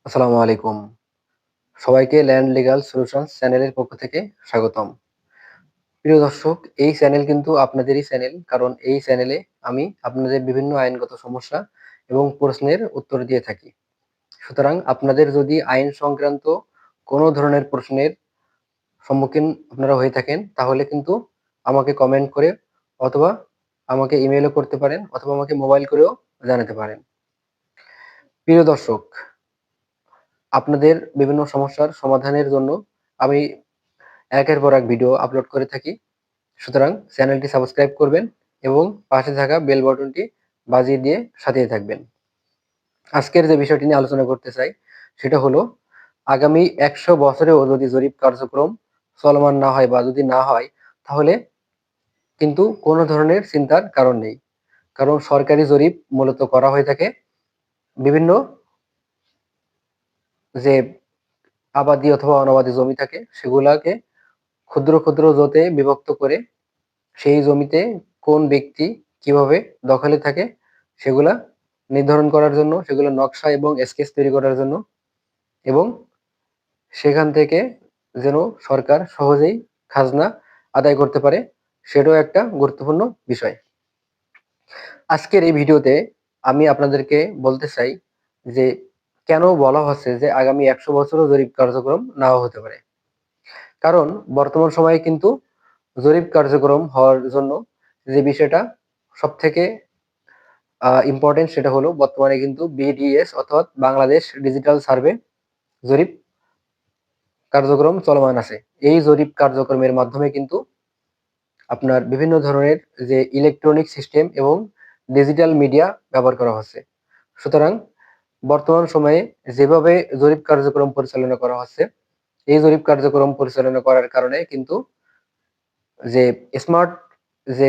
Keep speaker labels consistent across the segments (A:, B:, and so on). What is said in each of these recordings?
A: আসসালামু আলাইকুম। সবাইকে ল্যান্ড লিগ্যাল সলিউশনস চ্যানেলের পক্ষ থেকে স্বাগতম। প্রিয় দর্শক, এই চ্যানেল কিন্তু আপনাদেরই চ্যানেল। কারণ এই চ্যানেলে আমি আপনাদের বিভিন্ন আইনগত সমস্যা এবং প্রশ্নের উত্তর দিয়ে থাকি। সুতরাং আপনাদের যদি আইন সংক্রান্ত কোনো ধরনের প্রশ্নের সম্মুখীন আপনারা হয়ে থাকেন, তাহলে কিন্তু আমাকে কমেন্ট করে অথবা আমাকে ইমেইলও করতে পারেন অথবা আমাকে মোবাইল করেও জানাতে পারেন। প্রিয় দর্শক, আপনাদের বিভিন্ন সমস্যার সমাধানের জন্য আমি একের পর এক ভিডিও আপলোড করে থাকি। সুতরাং চ্যানেলটি সাবস্ক্রাইব করবেন এবং পাশে থাকা বেল বাটনটি বাজিয়ে দিয়ে সাথেই থাকবেন। আজকের যে বিষয়টি নিয়ে আলোচনা করতে চাই সেটা হলো, আগামী ১০০ বছরেও যদি জরিপ কার্যক্রম চলমান না হয় বা যদি না হয়, তাহলে কিন্তু কোনো ধরনের চিন্তার কারণ নেই। কারণ সরকারি জরিপ মূলত করা হয়ে থাকে বিভিন্ন যে আবাদি অথবা অনাবাদি জমি থাকে, সেগুলাকে ক্ষুদ্র ক্ষুদ্র জোতে বিভক্ত করে সেই জমিতে কোন ব্যক্তি কিভাবে দখলে থাকে সেগুলা নির্ধারণ করার জন্য, সেগুলো নকশা এবং স্কেচ তৈরি করার জন্য, এবং সেখান থেকে যেন সরকার সহজেই খাজনা আদায় করতে পারে, সেটাও একটা গুরুত্বপূর্ণ বিষয়। আজকের এই ভিডিওতে আমি আপনাদেরকে বলতে চাই যে কেন বলা হচ্ছে যে আগামী ১০০ বছরও জরিপ কার্যক্রম নাও হতে পারে। কারণ বর্তমান সময়ে কিন্তু জরিপ কার্যক্রম হওয়ার জন্য যে বিষয়টা সব থেকে ইম্পর্টেন্ট, সেটা হলো বর্তমানে কিন্তু বিডিএস অর্থাৎ বাংলাদেশ ডিজিটাল সার্ভে জরিপ কার্যক্রম চলমান আছে। এই জরিপ কার্যক্রমের মাধ্যমে কিন্তু আপনার বিভিন্ন ধরনের যে ইলেকট্রনিক সিস্টেম এবং ডিজিটাল মিডিয়া ব্যবহার করা হচ্ছে। সুতরাং বর্তমান সময়ে যেভাবে জরিপ কার্যক্রম পরিচালনা করা হচ্ছে, এই জরিপ কার্যক্রম পরিচালনা করার কারণে কিন্তু যে স্মার্ট যে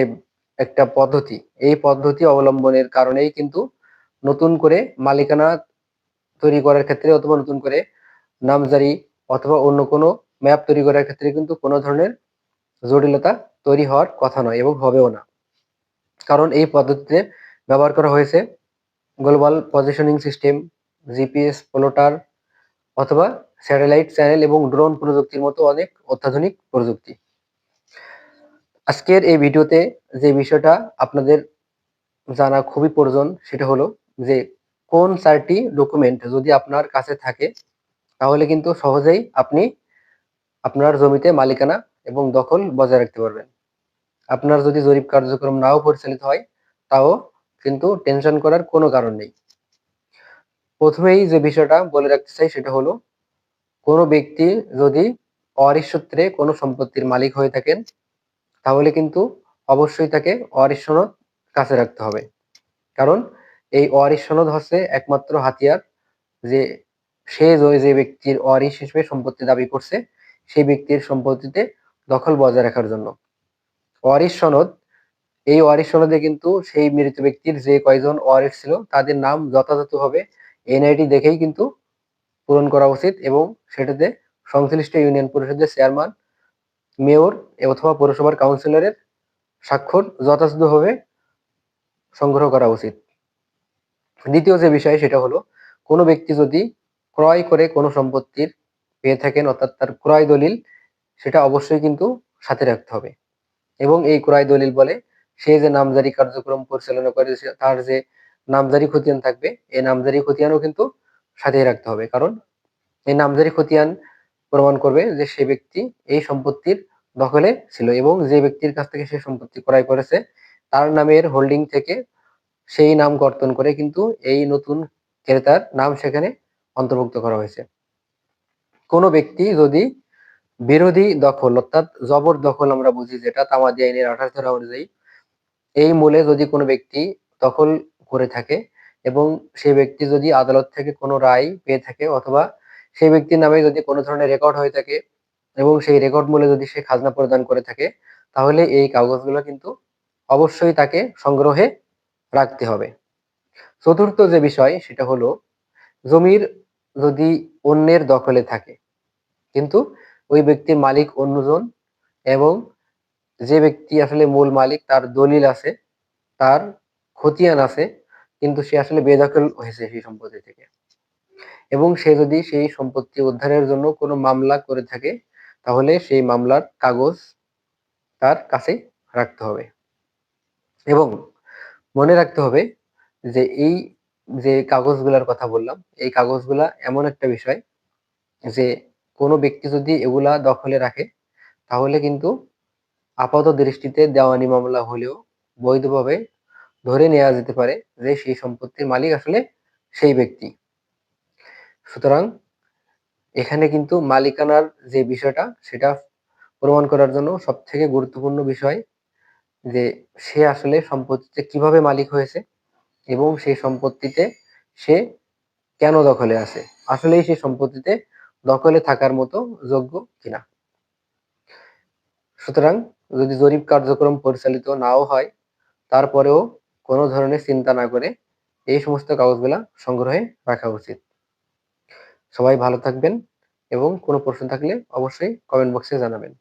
A: একটা পদ্ধতি, এই পদ্ধতি অবলম্বনের কারণেই কিন্তু নতুন করে মালিকানা তৈরি করার ক্ষেত্রে অথবা নতুন করে নামজারি অথবা অন্য কোনো ম্যাপ তৈরি করার ক্ষেত্রে কিন্তু কোনো ধরনের জটিলতা তৈরি হওয়ার কথা নয় এবং হবেও না। কারণ এই পদ্ধতিতে ব্যবহার করা হয়েছে global positioning system, GPS plotter অথবা স্যাটেলাইট চ্যানেল এবং ড্রোন প্রযুক্তির মতো অনেক অত্যাধুনিক প্রযুক্তি। আজকের এই ভিডিওতে যে বিষয়টা আপনাদের জানা খুবই প্রয়োজন সেটা হলো যে কোন 4টি ডকুমেন্ট যদি আপনার কাছে থাকে, তাহলে কিন্তু সহজেই আপনি আপনার জমিতে মালিকানা এবং দখল বজায় রাখতে পারবেন। আপনার যদি জরিপ কার্যক্রম নাও পরিচালিত হয়, তাও কিন্তু টেনশন করার কোনো কারণ নেই। প্রথমেই যে বিষয়টা বলে রাখতে চাই সেটা হলো, কোনো ব্যক্তি যদি অওয়ারিশ সূত্রে কোনো সম্পত্তির মালিক হয়ে থাকেন, তাহলে কিন্তু অবশ্যই তাকে ওয়ারিশ সনদ কাছে রাখতে হবে। কারণ এই ওয়ারিশ সনদ হচ্ছে একমাত্র হাতিয়ার যে যে ব্যক্তির ওয়ারিশ হিসেবে সম্পত্তি দাবি করছে, সেই ব্যক্তির সম্পত্তিতে দখল বজায় রাখার জন্য। ওয়ারিশ সনদ, এই ওয়ারিশ সনদে কিন্তু সেই মৃত ব্যক্তির যে কয়জন ওয়ারিশ ছিল তাদের নাম যথাযথভাবে এনআইডি দেখেই কিন্তু পূরণ করা উচিত এবং সেটাতে সংশ্লিষ্ট ইউনিয়ন পরিষদের চেয়ারম্যান, মেয়র অথবা পৌরসভার কাউন্সিলরের স্বাক্ষর যথাযথভাবে সংগ্রহ করা উচিত। দ্বিতীয় যে বিষয় সেটা হলো, কোনো ব্যক্তি যদি ক্রয় করে কোনো সম্পত্তির পেয়ে থাকেন অর্থাৎ তার ক্রয় দলিল, সেটা অবশ্যই কিন্তু সাথে রাখতে হবে। এবং এই ক্রয় দলিল বলে সে যে নামজারি কার্যক্রম পরিচালনা করে তার যে নামজারি খতিয়ান থাকবে, এই নামজারি খতিয়ানও কিন্তু সাথে রাখতে হবে। কারণ এই নামজারি খতিয়ান প্রমাণ করবে যে সে ব্যক্তি এই সম্পত্তির দখলে ছিল এবং যে ব্যক্তির কাছ থেকে সে সম্পত্তি ক্রয় করেছে তার নামের হোল্ডিং থেকে সেই নাম কর্তন করে কিন্তু এই নতুন ক্রেতার নাম সেখানে অন্তর্ভুক্ত করা হয়েছে। কোনো ব্যক্তি যদি বিরোধী দখল অর্থাৎ জবরদখল আমরা বুঝি, যেটা তামাদি আইনের 28 ধারা অনুযায়ী, এই মূলে যদি কোনো ব্যক্তি দখল করে থাকে এবং সেই ব্যক্তি যদি আদালত থেকে কোনো রায় পেয়ে থাকে অথবা সেই ব্যক্তির নামে যদি কোনো ধরনের রেকর্ড হয়ে থাকে এবং সেই রেকর্ড মূলে যদি সে খাজনা প্রদান করে থাকে, তাহলে এই কাগজগুলো কিন্তু অবশ্যই তাকে সংগ্রহে রাখতে হবে। চতুর্থ যে বিষয় সেটা হলো, জমির যদি অন্যের দখলে থাকে কিন্তু ওই ব্যক্তির মালিক অন্যজন এবং যে ব্যক্তি আসলে মূল মালিক তার দলিল আছে, তার খতিয়ান আছে, কিন্তু সে আসলে বেদখল হয়েছে সেই সম্পত্তি থেকে, এবং সে যদি সেই সম্পত্তি উদ্ধারের জন্য কোনো মামলা করে থাকে, তাহলে সেই মামলার কাগজ তার কাছে রাখতে হবে। এবং মনে রাখতে হবে যে এই যে কাগজগুলার কথা বললাম, এই কাগজগুলা এমন একটা বিষয় যে কোনো ব্যক্তি যদি এগুলা দখলে রাখে, তাহলে কিন্তু আপাত দৃষ্টিতে দেওয়ানি মামলা হলেও বৈধভাবে ধরে নেওয়া যেতে পারে যে সেই সম্পত্তির মালিক আসলে সেই ব্যক্তি। সুতরাং এখানে কিন্তু মালিকানার যে বিষয়টা, সেটা প্রমাণ করার জন্য সবথেকে গুরুত্বপূর্ণ বিষয় যে সে আসলে সম্পত্তিতে কিভাবে মালিক হয়েছে এবং সেই সম্পত্তিতে সে কেন দখলে আছে, আসলেই সেই সম্পত্তিতে দখলে থাকার মতো যোগ্য কিনা। সুতরাং যদি জরিপ কার্যক্রম পরিচালিত নাও হয়, তারপরেও কোনো ধরনের চিন্তা না করে এই সমস্ত কাগজগুলা সংগ্রহে রাখা উচিত। সবাই ভালো থাকবেন এবং কোনো প্রশ্ন থাকলে অবশ্যই কমেন্ট বক্সে জানাবেন।